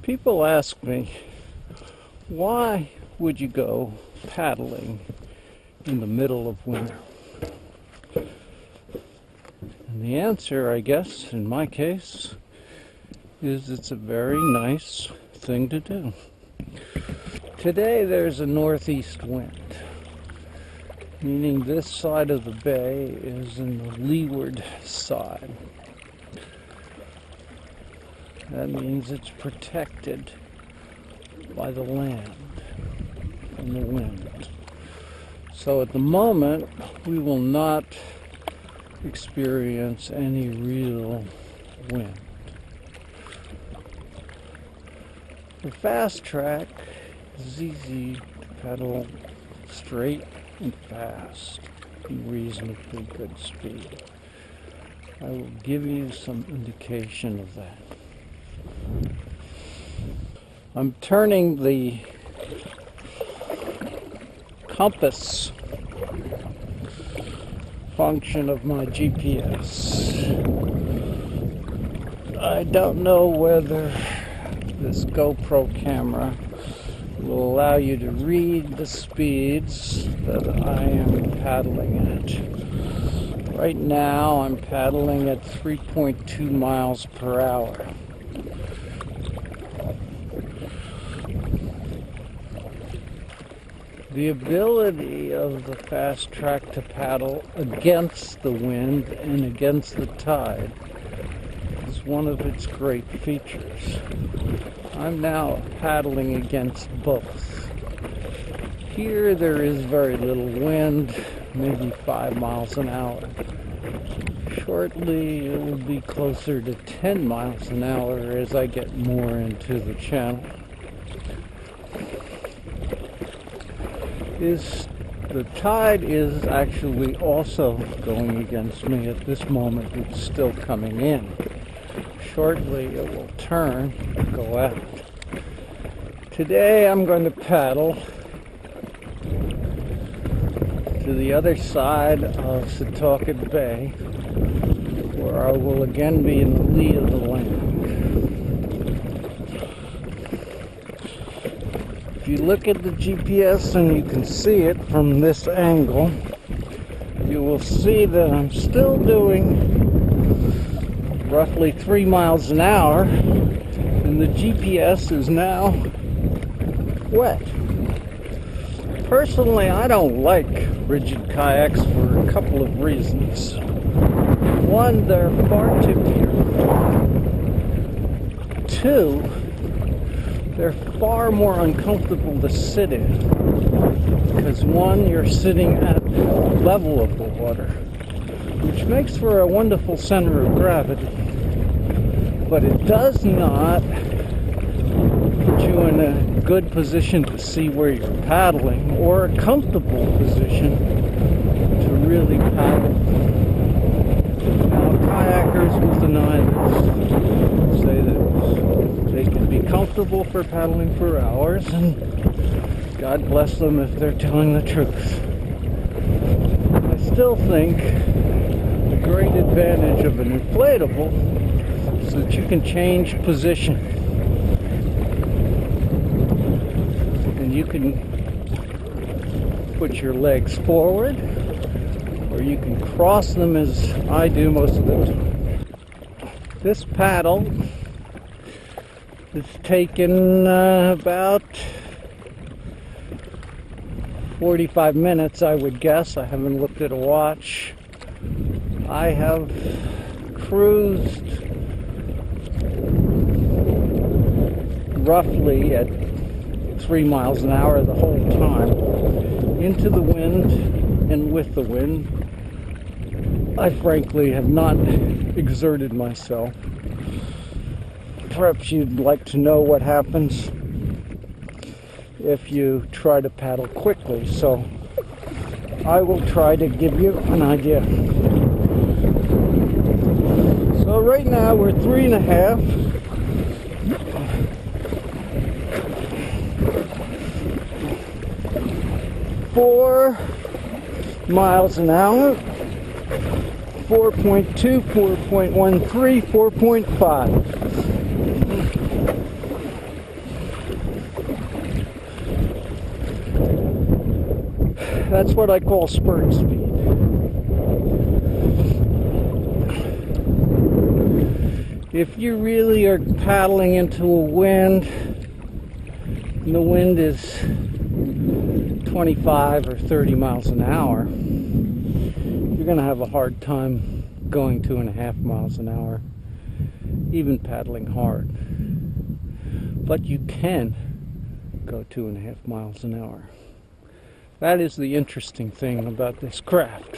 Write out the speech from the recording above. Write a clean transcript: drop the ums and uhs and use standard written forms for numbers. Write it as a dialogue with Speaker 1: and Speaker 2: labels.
Speaker 1: People ask me, why would you go paddling in the middle of winter? And the answer, I guess, in my case, is it's a very nice thing to do. Today there's a northeast wind, meaning this side of the bay is in the leeward side. That means it's protected by the land from the wind. So at the moment, we will not experience any real wind. The FastTrack is easy to pedal straight and fast in reasonably good speed. I will give you some indication of that. I'm turning the compass function of my GPS. I don't know whether this GoPro camera will allow you to read the speeds that I am paddling at. Right now I'm paddling at 3.2 miles per hour. The ability of the FastTrack to paddle against the wind and against the tide is one of its great features. I'm now paddling against both. Here there is very little wind, maybe 5 miles an hour. Shortly it will be closer to 10 miles an hour as I get more into the channel. The tide is actually also going against me at this moment. It's still coming in. Shortly it will turn and go out. Today I'm going to paddle to the other side of Setauket Bay, where I will again be in the lee of the land. If you look at the GPS and you can see it from this angle, you will see that I'm still doing roughly 3 miles an hour, and the GPS is now wet. Personally, I don't like rigid kayaks for a couple of reasons. One, they're far too deep. Two, they're far more uncomfortable to sit in, because one, you're sitting at the level of the water, which makes for a wonderful center of gravity, but it does not put you in a good position to see where you're paddling, or a comfortable position to really paddle. Now, kayakers will deny this, say that they can be comfortable for paddling for hours, and God bless them if they're telling the truth. I still think the great advantage of an inflatable is that you can change position. And you can put your legs forward, or you can cross them as I do most of the time. This paddle has taken about 45 minutes, I would guess. I haven't looked at a watch. I have cruised roughly at 3 miles an hour the whole time, into the wind and with the wind. I frankly have not exerted myself. Perhaps you'd like to know what happens if you try to paddle quickly, so I will try to give you an idea. So right now we're 3.5. 4 miles an hour, 4.2, 4.13, 4.5. That's what I call spurt speed. If you really are paddling into a wind, and the wind is 25 or 30 miles an hour, you're going to have a hard time going 2.5 miles an hour, even paddling hard. But you can go 2.5 miles an hour. That is the interesting thing about this craft.